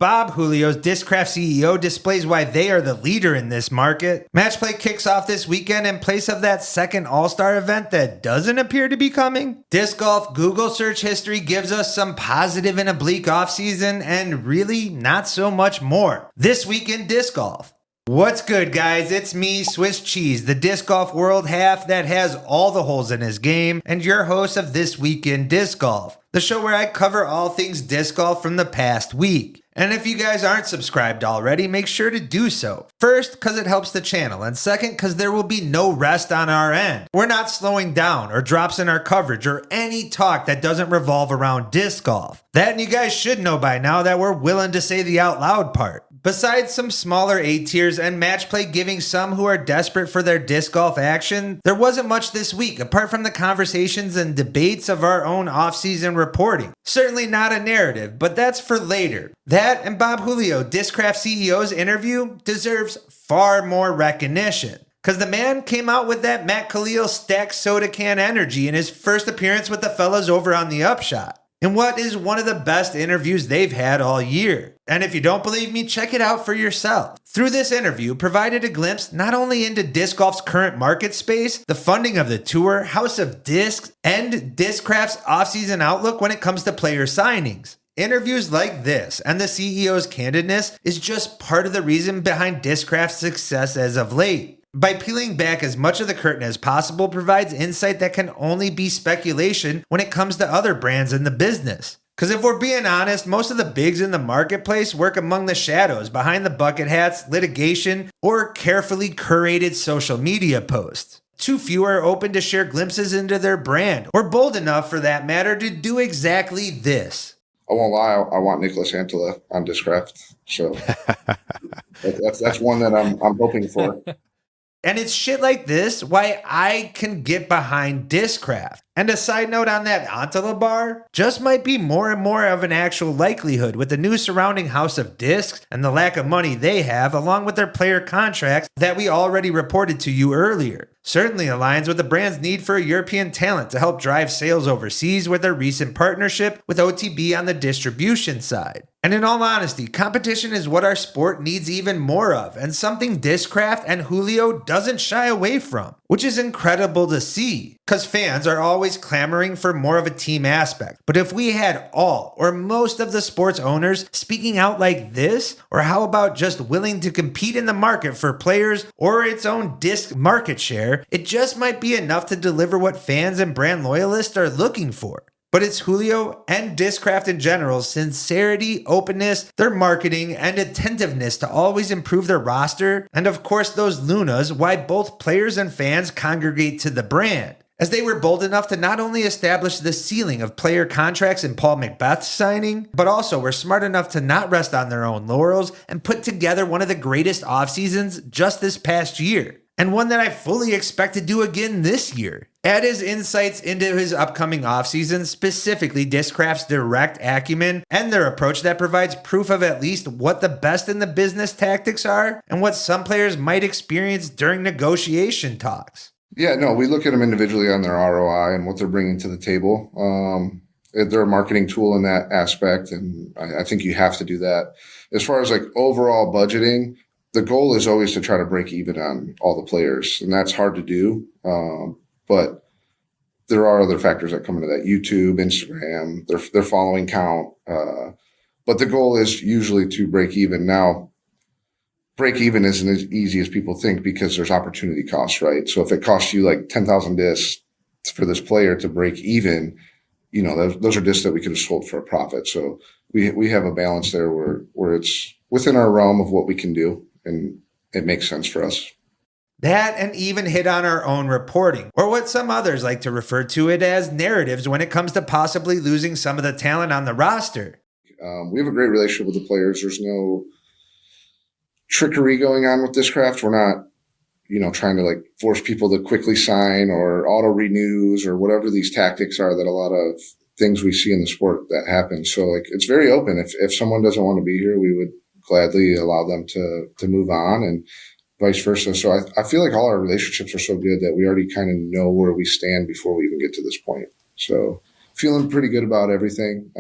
Bob Julio's Discraft CEO displays why they are the leader in this market. Matchplay kicks off this weekend in place of that second All-Star event that doesn't appear to be coming. Disc Golf Google search history gives us some positive and oblique offseason and really not so much more. This week in Disc Golf. What's good, guys? It's me, Swiss Cheese, the Disc Golf world half that has all the holes in his game, and your host of This Week in Disc Golf, the show where I cover all things disc golf from the past week. And if you guys aren't subscribed already, make sure to do so. First, because it helps the channel, and second, because there will be no rest on our end. We're not slowing down or drops in our coverage or any talk that doesn't revolve around disc golf. That, and you guys should know by now that we're willing to say the out loud part. Besides some smaller A tiers and Matchplay giving some who are desperate for their disc golf action, there wasn't much this week apart from the conversations and debates of our own off-season reporting. Certainly not a narrative, but that's for later. That and Bob Julio, Discraft CEO's interview, deserves far more recognition. Cause the man came out with that Matt Khalil stacked soda can energy in his first appearance with the fellas over on the Upshot, in what is one of the best interviews they've had all year. And if you don't believe me, check it out for yourself. Through this interview, provided a glimpse not only into disc golf's current market space, the funding of the tour, House of Discs, and Discraft's offseason outlook when it comes to player signings. Interviews like this and the CEO's candidness is just part of the reason behind Discraft's success as of late. By peeling back as much of the curtain as possible provides insight that can only be speculation when it comes to other brands in the business. Because if we're being honest, most of the bigs in the marketplace work among the shadows behind the bucket hats, litigation, or carefully curated social media posts. Too few are open to share glimpses into their brand, or bold enough for that matter to do exactly this. I won't lie, I want Nicholas Antela on Discraft, so that's one that I'm hoping for. And it's shit like this why I can get behind Discraft. And a side note on that Antela bar, just might be more and more of an actual likelihood with the news surrounding House of Discs and the lack of money they have, along with their player contracts that we already reported to you earlier. Certainly aligns with the brand's need for a European talent to help drive sales overseas with their recent partnership with OTB on the distribution side. And in all honesty, competition is what our sport needs even more of, and something Discraft and Julio doesn't shy away from, which is incredible to see, because fans are always clamoring for more of a team aspect. But if we had all or most of the sports owners speaking out like this, or how about just willing to compete in the market for players or its own disc market share, it just might be enough to deliver what fans and brand loyalists are looking for. But it's Julio and Discraft in general's sincerity, openness, their marketing, and attentiveness to always improve their roster, and of course those Lunas, why both players and fans congregate to the brand, as they were bold enough to not only establish the ceiling of player contracts in Paul McBeth's signing, but also were smart enough to not rest on their own laurels and put together one of the greatest off seasons just this past year. And one that I fully expect to do again this year. Add his insights into his upcoming offseason, specifically Discraft's direct acumen and their approach that provides proof of at least what the best in the business tactics are and what some players might experience during negotiation talks. Yeah, no, we look at them individually on their ROI and what they're bringing to the table. They're a marketing tool in that aspect, and I think you have to do that. As far as like overall budgeting, the goal is always to try to break even on all the players, and that's hard to do. But there are other factors that come into that: YouTube, Instagram, their following count. But the goal is usually to break even. Now, break even isn't as easy as people think because there's opportunity costs, right? So if it costs you like 10,000 discs for this player to break even, you know, those are discs that we could have sold for a profit. So we have a balance there where it's within our realm of what we can do, and it makes sense for us. That and even hit on our own reporting, or what some others like to refer to it as narratives when it comes to possibly losing some of the talent on the roster. We have a great relationship with the players. There's no trickery going on with Discraft. We're not, trying to like force people to quickly sign or auto renews or whatever these tactics are that a lot of things we see in the sport that happen. So like it's very open. If someone doesn't want to be here, we would gladly allow them to move on, and vice versa. So I feel like all our relationships are so good that we already kind of know where we stand before we even get to this point. So feeling pretty good about everything.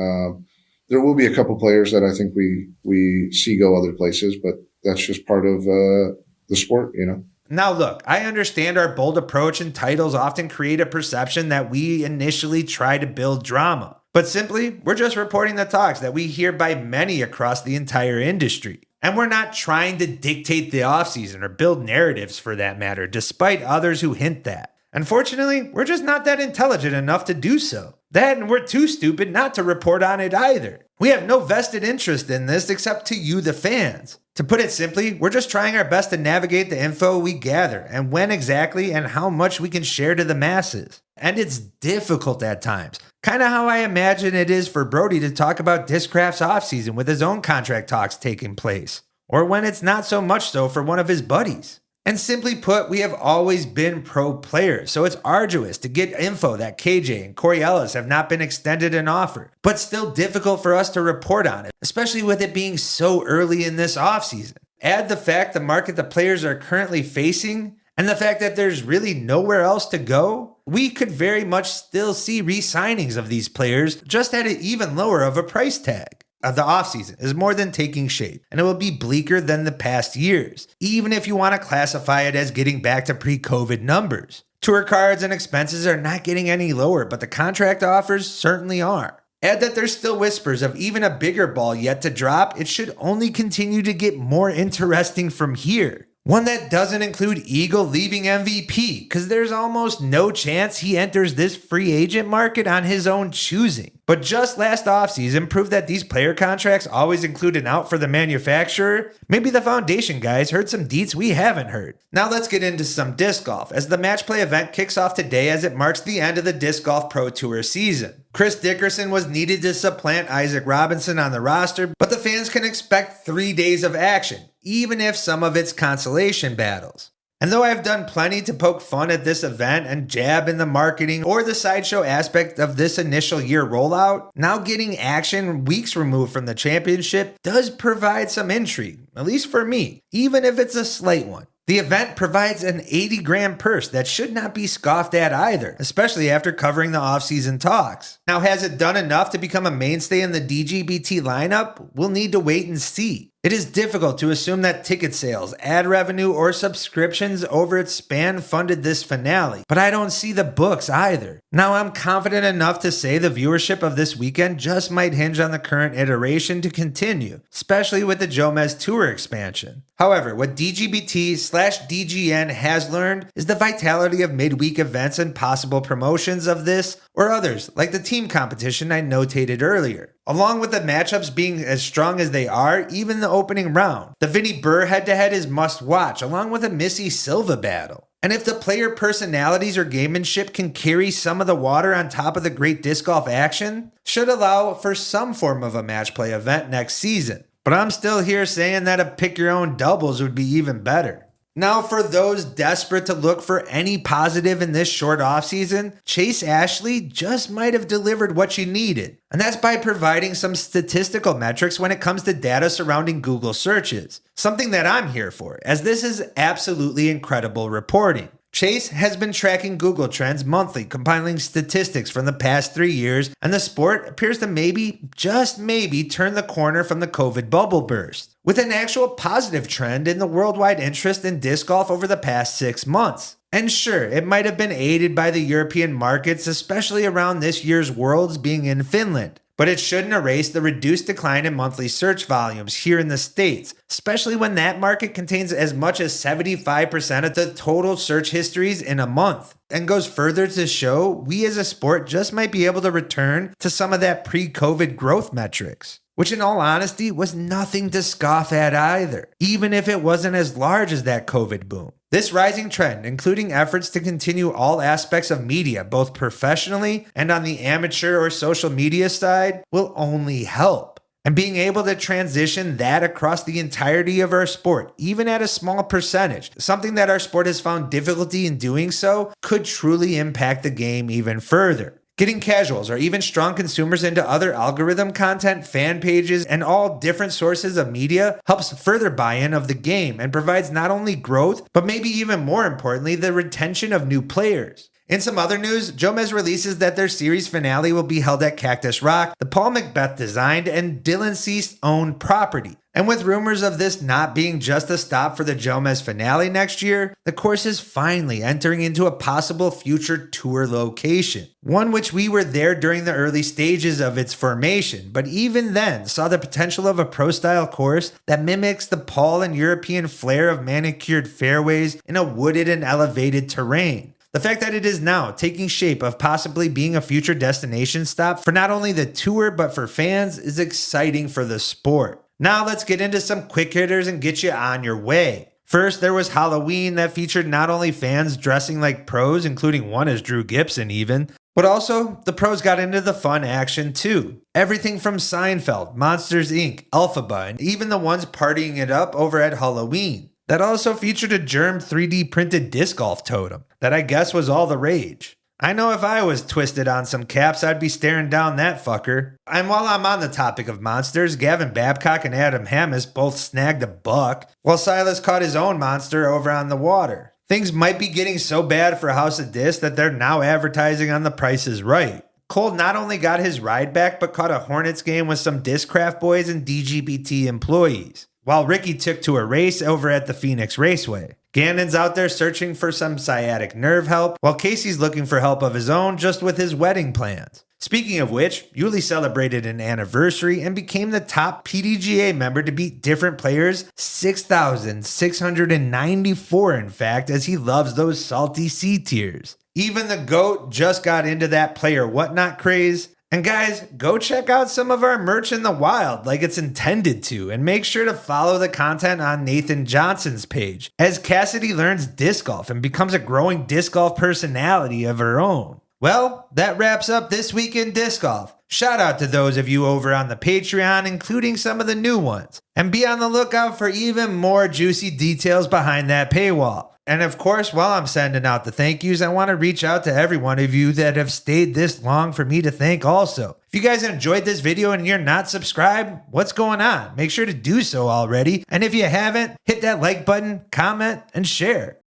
there will be a couple players that I think we see go other places, but that's just part of the sport, you know. Now, look, I understand our bold approach and titles often create a perception that we initially try to build drama. But simply, we're just reporting the talks that we hear by many across the entire industry. And we're not trying to dictate the offseason or build narratives for that matter, despite others who hint that. Unfortunately, we're just not that intelligent enough to do so. That, and we're too stupid not to report on it either. We have no vested interest in this except to you, the fans. To put it simply, we're just trying our best to navigate the info we gather and when exactly and how much we can share to the masses. And it's difficult at times. Kind of how I imagine it is for Brody to talk about Discraft's offseason with his own contract talks taking place. Or when it's not so much so for one of his buddies. And simply put, we have always been pro players, so it's arduous to get info that KJ and Corey Ellis have not been extended an offer, but still difficult for us to report on it, especially with it being so early in this offseason. Add the fact the market the players are currently facing, and the fact that there's really nowhere else to go, we could very much still see re-signings of these players just at an even lower of a price tag. The offseason is more than taking shape, and it will be bleaker than the past years, even if you want to classify it as getting back to pre-COVID numbers. Tour cards and expenses are not getting any lower, but the contract offers certainly are. Add that there's still whispers of even a bigger ball yet to drop, it should only continue to get more interesting from here. One that doesn't include Eagle leaving MVP, because there's almost no chance he enters this free agent market on his own choosing. But just last offseason proved that these player contracts always include an out for the manufacturer. Maybe the foundation guys heard some deets we haven't heard. Now let's get into some disc golf, as the Match Play event kicks off today as it marks the end of the Disc Golf Pro Tour season. Chris Dickerson was needed to supplant Isaac Robinson on the roster, but the fans can expect 3 days of action, even if some of it's consolation battles. And though I've done plenty to poke fun at this event and jab in the marketing or the sideshow aspect of this initial year rollout, now getting action weeks removed from the championship does provide some intrigue, at least for me, even if it's a slight one. The event provides an 80-grand purse that should not be scoffed at either, especially after covering the offseason talks. Now, has it done enough to become a mainstay in the DGPT lineup? We'll need to wait and see. It is difficult to assume that ticket sales, ad revenue, or subscriptions over its span funded this finale, but I don't see the books either. Now, I'm confident enough to say the viewership of this weekend just might hinge on the current iteration to continue, especially with the Jomez Tour expansion. However, what DGPT/DGN has learned is the vitality of midweek events and possible promotions of this or others, like the team competition I notated earlier. Along with the matchups being as strong as they are, even the opening round. The Vinny Burr head-to-head is must-watch, along with a Missy Silva battle. And if the player personalities or gamemanship can carry some of the water on top of the great disc golf action, should allow for some form of a match play event next season. But I'm still here saying that a pick-your-own doubles would be even better. Now, for those desperate to look for any positive in this short offseason, Chase Ashley just might have delivered what you needed. And that's by providing some statistical metrics when it comes to data surrounding Google searches. Something that I'm here for, as this is absolutely incredible reporting. Chase has been tracking Google Trends monthly, compiling statistics from the past 3 years, and the sport appears to maybe, just maybe, turn the corner from the COVID bubble burst, with an actual positive trend in the worldwide interest in disc golf over the past 6 months. And sure, it might have been aided by the European markets, especially around this year's Worlds being in Finland. But it shouldn't erase the reduced decline in monthly search volumes here in the States, especially when that market contains as much as 75% of the total search histories in a month. And goes further to show we as a sport just might be able to return to some of that pre-COVID growth metrics, which in all honesty was nothing to scoff at either, even if it wasn't as large as that COVID boom. This rising trend, including efforts to continue all aspects of media, both professionally and on the amateur or social media side, will only help. And being able to transition that across the entirety of our sport, even at a small percentage, something that our sport has found difficulty in doing so, could truly impact the game even further. Getting casuals or even strong consumers into other algorithm content, fan pages, and all different sources of media helps further buy-in of the game and provides not only growth, but maybe even more importantly, the retention of new players. In some other news, Jomez releases that their series finale will be held at Cactus Rock, the Paul Macbeth designed and Dylan Cease owned property. And with rumors of this not being just a stop for the Jomez finale next year, the course is finally entering into a possible future tour location. One which we were there during the early stages of its formation, but even then saw the potential of a pro-style course that mimics the Paul and European flair of manicured fairways in a wooded and elevated terrain. The fact that it is now taking shape of possibly being a future destination stop for not only the tour but for fans is exciting for the sport. Now let's get into some quick hitters and get you on your way. First, there was Halloween that featured not only fans dressing like pros, including one as Drew Gibson even, but also the pros got into the fun action too. Everything from Seinfeld, Monsters Inc., Elphaba, and even the ones partying it up over at Halloween. That also featured a Germ 3D printed disc golf totem that I guess was all the rage. I know if I was twisted on some caps, I'd be staring down that fucker. And while I'm on the topic of monsters, Gavin Babcock and Adam Hammis both snagged a buck, while Silas caught his own monster over on the water. Things might be getting so bad for House of Disc that they're now advertising on The Price is Right. Cole not only got his ride back, but caught a Hornets game with some Discraft boys and DGPT employees, while Ricky took to a race over at the Phoenix Raceway. Gannon's out there searching for some sciatic nerve help, while Casey's looking for help of his own just with his wedding plans. Speaking of which, Yuli celebrated an anniversary and became the top PDGA member to beat different players 6,694 in fact, as he loves those salty C tiers. Even the GOAT just got into that player whatnot craze. And guys, go check out some of our merch in the wild like it's intended to, and make sure to follow the content on Nathan Johnson's page as Cassidy learns disc golf and becomes a growing disc golf personality of her own. Well, that wraps up this week in disc golf. Shout out to those of you over on the Patreon, including some of the new ones. And be on the lookout for even more juicy details behind that paywall. And of course, while I'm sending out the thank yous, I want to reach out to every one of you that have stayed this long for me to thank also. If you guys enjoyed this video and you're not subscribed, what's going on? Make sure to do so already. And if you haven't, hit that like button, comment, and share.